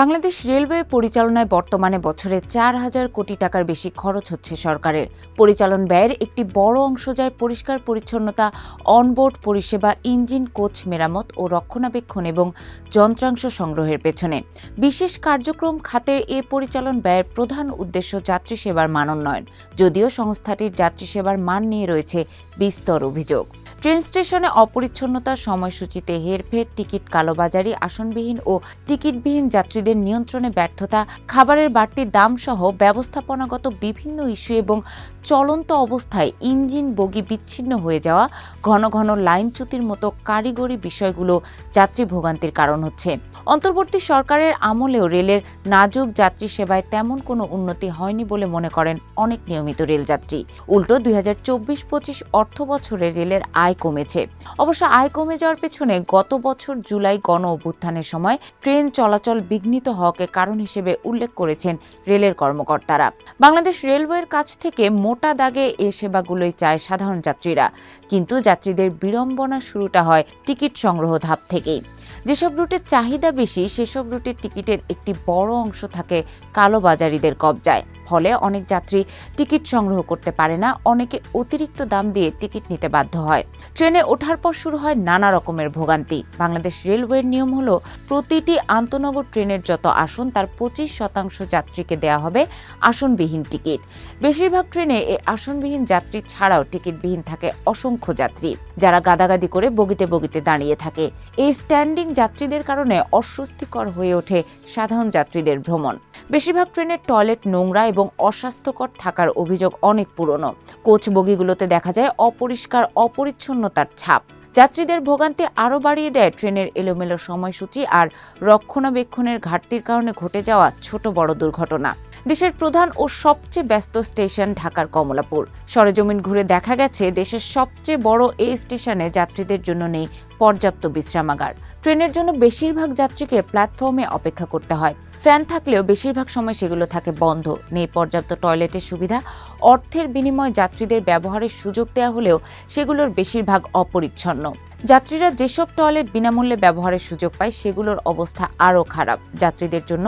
Bangladesh railway পরিচালনায় বর্তমানে বছরে ৪,০০০ কোটি টাকার বেশি খরচ হচ্ছে সরকারের। পরিচালন ব্যয়ের একটি বড় অংশ যায় পরিষ্কার পরিচ্ছন্নতা, অনবোর্ড পরিষেবা, ইঞ্জিন, কোচ মেরামত ও রক্ষণাবেক্ষণ এবং যন্ত্রাংশ সংগ্রহের পেছনে। বিশেষ কার্যক্রম খাতের এ পরিচালন ব্যয়ের প্রধান উদ্দেশ্য যাত্রী সেবার মানোন্নয়ন, যদিও সংস্থাটির যাত্রী সেবার মান নিয়ে রয়েছে বিস্তর অভিযোগ। ট্রেন স্টেশনে অপরিচ্ছন্নতা, সময়সূচিতে হেরফের, টিকিট কালোবাজারি, আসনবিহীন ও টিকিটবিহীন যাত্রীদের নিয়ন্ত্রণে ব্যর্থতা, খাবারের বাড়তি দাম সহ ব্যবস্থাপনাগত বিভিন্ন ইস্যু এবং চলন্ত অবস্থায় ইঞ্জিন বগি বিচ্ছিন্ন হয়ে যাওয়া, ঘন ঘন লাইনচ্যুতির মতো কারিগরি বিষয়গুলো যাত্রী ভোগান্তির কারণ হচ্ছে। অন্তর্বর্তী সরকারের আমলেও রেলের নাজুক যাত্রী সেবায় তেমন কোনো উন্নতি হয়নি বলে মনে করেন অনেক নিয়মিত রেলযাত্রী। উল্টো ২০২৪-২৫ অর্থ বছরে রেলের আয় কমেছে। অবশ্য আয় কমে যাওয়ার পেছনে গত বছর জুলাই গণ অভ্যুত্থানের সময় ট্রেন চলাচল বিঘ্নিত হওয়াকে কারণ হিসেবে উল্লেখ করেছেন রেলের কর্মকর্তারা। বাংলাদেশ রেলওয়ের কাছ থেকে মোটা দাগে এ সেবাগুলোই চায় সাধারণ যাত্রীরা, কিন্তু যাত্রীদের বিড়ম্বনা শুরুটা হয় টিকিট সংগ্রহ ধাপ থেকেই। যেসব রুটের চাহিদা বেশি সেসব রুটের টিকিটের একটি বড় অংশ থাকে কালোবাজারিদের কবজায়। ফলে অনেক যাত্রী টিকিট সংগ্রহ করতে পারে না, অনেকে অতিরিক্ত দাম দিয়ে টিকিট নিতে বাধ্য হয়। ট্রেনে ওঠার পর শুরু হয় নানা রকমের ভোগান্তি। বাংলাদেশ রেলওয়ের নিয়ম হলো প্রতিটি আন্তনগর ট্রেনের যত আসন তার 25% যাত্রীকে দেওয়া হবে আসনবিহীন টিকিট। বেশিরভাগ ট্রেনে এই আসনবিহীন যাত্রী ছাড়াও টিকিটবিহীন থাকে অসংখ্য যাত্রী, যারা গাদাগাদি করে বগিতে বগিতে দাঁড়িয়ে থাকে। এই স্ট্যান্ডিং যাত্রীদের কারণে অস্বস্তিকর হয়ে ওঠে সাধারণ যাত্রীদের ভ্রমণ। বেশিরভাগ ট্রেনের টয়লেট নোংরা এবং অস্বাস্থ্যকর থাকার অভিযোগ অনেক পুরনো। কোচ বগিগুলোতে দেখা যায় অপরিষ্কার, অপরিচ্ছন্নতার ছাপ। যাত্রীদের ভোগান্তি আরও বাড়িয়ে দেয় ট্রেনের এলোমেলো সময়সূচি আর রক্ষণাবেক্ষণের ঘাটতির কারণে ঘটে যাওয়া ছোট বড় দুর্ঘটনা। দেশের প্রধান ও সবচেয়ে ব্যস্ত স্টেশন ঢাকার কমলাপুর। সরেজমিন ঘুরে দেখা গেছে দেশের সবচেয়ে বড় এই স্টেশনে যাত্রীদের জন্য নেই পর্যাপ্ত বিশ্রামাগার। ট্রেনের জন্য বেশিরভাগ যাত্রীকে প্ল্যাটফর্মে অপেক্ষা করতে হয়। ফ্যান থাকলেও বেশিরভাগ সময় সেগুলো থাকে বন্ধ, নেই পর্যাপ্ত টয়লেটের সুবিধা। অর্থের বিনিময়ে যাত্রীদের ব্যবহারের সুযোগ দেওয়া হলেও সেগুলোর বেশিরভাগ অপরিচ্ছন্ন। যাত্রীরা যেসব টয়লেট বিনামূল্যে ব্যবহারের সুযোগ পায় সেগুলোর অবস্থা আরও খারাপ। যাত্রীদের জন্য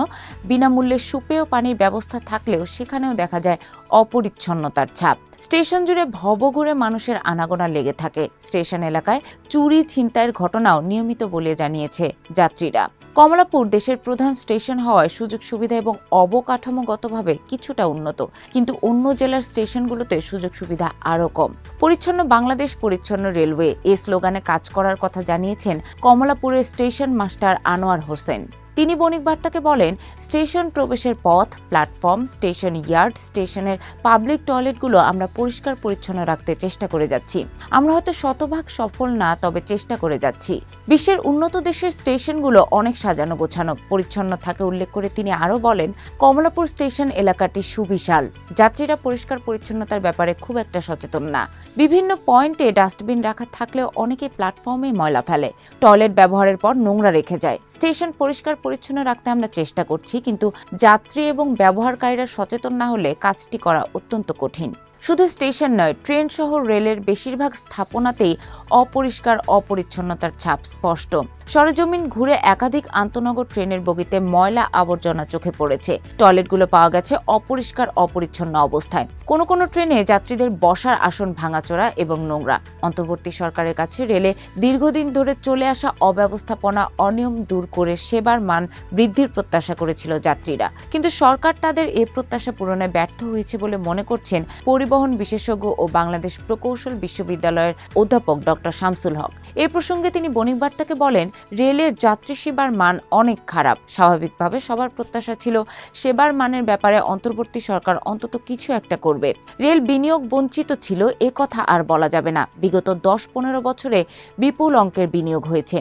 বিনামূল্যে সুপেয় পানির ব্যবস্থা থাকলেও সেখানেও দেখা যায় অপরিচ্ছন্নতার ছাপ। স্টেশন জুড়ে ভবঘুরে মানুষের আনাগোনা লেগে থাকে। স্টেশন এলাকায় চুরি, ছিনতাইয়ের ঘটনাও নিয়মিত বলে জানিয়েছে যাত্রীরা। কমলাপুর দেশের প্রধান স্টেশন হওয়ায় সুযোগ সুবিধা এবং অবকাঠামোগতভাবে কিছুটা উন্নত, কিন্তু অন্য জেলার স্টেশনগুলোতে সুযোগ সুবিধা আরও কম। পরিচ্ছন্ন বাংলাদেশ, পরিচ্ছন্ন রেলওয়ে এই স্লোগানে কাজ করার কথা জানিয়েছেন কমলাপুরের স্টেশন মাস্টার আনোয়ার হোসেন। তিনি বণিক বার্তাকে বলেন, স্টেশন প্রবেশের পথ, প্ল্যাটফর্ম, স্টেশন ইয়ার্ড, স্টেশনের পাবলিক টয়লেটগুলো আমরা পরিষ্কার পরিচ্ছন্ন রাখতে চেষ্টা করে যাচ্ছি। আমরা হয়তো শতভাগ সফল না, তবে চেষ্টা করে যাচ্ছি। বিশ্বের উন্নত দেশের স্টেশনগুলো অনেক সাজানো গোছানো, পরিচ্ছন্ন থাকে উল্লেখ করে তিনি আরও বলেন, কমলাপুর স্টেশন এলাকাটি সুবিশাল। যাত্রীরা পরিষ্কার পরিচ্ছন্নতার ব্যাপারে খুব একটা সচেতন না। বিভিন্ন পয়েন্টে ডাস্টবিন রাখা থাকলেও অনেকে প্ল্যাটফর্মে ময়লা ফেলে, টয়লেট ব্যবহারের পর নোংরা রেখে যায়। স্টেশন পরিষ্কার পরিচ্ছন্ন রাখতে আমরা চেষ্টা করছি, কিন্তু যাত্রী এবং ব্যবহারকারীরা সচেতন না হলে কাজটি করা অত্যন্ত কঠিন। শুধু স্টেশন নয়, ট্রেন সহ রেলের বেশিরভাগ স্থাপনাতেই অপরিষ্কার, অপরিচ্ছন্নতার ছাপ স্পষ্ট। সরেজমিন ঘুরে একাধিক আন্তনগর ট্রেনের বগিতে ময়লা আবর্জনা চোখে পড়েছে। টয়লেটগুলো পাওয়া গেছে অপরিষ্কার, অপরিচ্ছন্ন অবস্থায়। কোনো কোনো ট্রেনে যাত্রীদের বসার আসন ভাঙাচোরা এবং নোংরা। অন্তর্বর্তী সরকারের কাছে রেলে দীর্ঘদিন ধরে চলে আসা অব্যবস্থাপনা, অনিয়ম দূর করে সেবার মান বৃদ্ধির প্রত্যাশা করেছিল যাত্রীরা, কিন্তু সরকার তাদের এ প্রত্যাশা পূরণে ব্যর্থ হয়েছে বলে মনে করছেন পরিবহন বিশেষজ্ঞ ও বাংলাদেশ প্রকৌশল বিশ্ববিদ্যালয়ের অধ্যাপক ডক্টর শামসুল হক। এ প্রসঙ্গে তিনি বণিক বার্তাকে বলেন, রেলে যাত্রী সেবার মান অনেক খারাপ। স্বাভাবিকভাবে সবার প্রত্যাশা ছিল সেবার মানের ব্যাপারে অন্তর্বর্তী সরকার অন্তত কিছু একটা করবে। রেল বিনিয়োগ বঞ্চিত ছিল, এ কথা আর বলা যাবে না। বিগত 10-15 বছরে বিপুল অঙ্কের বিনিয়োগ হয়েছে।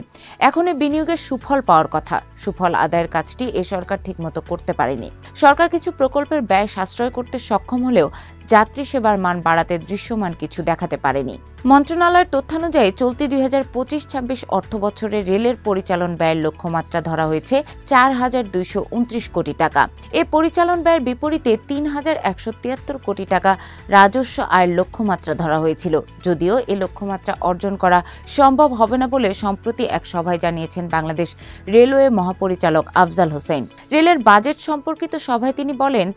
এখন এই বিনিয়োগের সুফল পাওয়ার কথা। সুফল আদায়ের কাজটি এ সরকার ঠিকমতো করতে পারেনি। সরকার কিছু প্রকল্পের ব্যয় সাশ্রয় করতে সক্ষম হলেও যাত্রী সেবার মান বাড়াতে দৃশ্যমান কিছু দেখাতে পারেনি। মন্ত্রণালয়ের তথ্যানুযায়ী চলতি 2025-26 অর্থবছরে রেলের পরিচালন ব্যয়ের লক্ষ্যমাত্রা ধরা হয়েছে 4,229 কোটি টাকা। এ পরিচালন ব্যয়ের বিপরীতে 3,173 কোটি টাকা রাজস্ব আয়ের লক্ষ্যমাত্রা ধরা হয়েছিল। যদিও এ লক্ষ্যমাত্রা অর্জন করা সম্ভব হবে না বলে সম্প্রতি এক সভায় জানিয়েছেন বাংলাদেশ রেলওয়ে মহাপরিচালক আফজাল হোসেন। রেলের বাজেট সম্পর্কিত সভায় তিনি বলেন,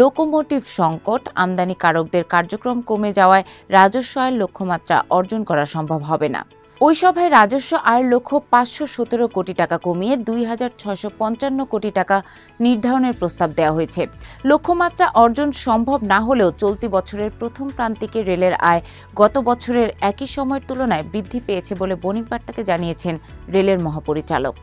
লোকোমোটিভ সংকট, আমদানিকারকদের কার্যক্রম কমে যাওয়ায় রাজস্ব আয়ের লক্ষ্যমাত্রা অর্জন করা সম্ভব হবে না। ওই সভায় রাজস্ব আয়ের লক্ষ্য 517 কোটি টাকা কমিয়ে 2,655 কোটি টাকা নির্ধারণের প্রস্তাব দেওয়া হয়েছে। লক্ষ্যমাত্রা অর্জন সম্ভব না হলেও চলতি বছরের প্রথম প্রান্তিকে রেলের আয় গত বছরের একই সময়ের তুলনায় বৃদ্ধি পেয়েছে বলে বণিক বার্তাকে জানিয়েছেন রেলের মহাপরিচালক।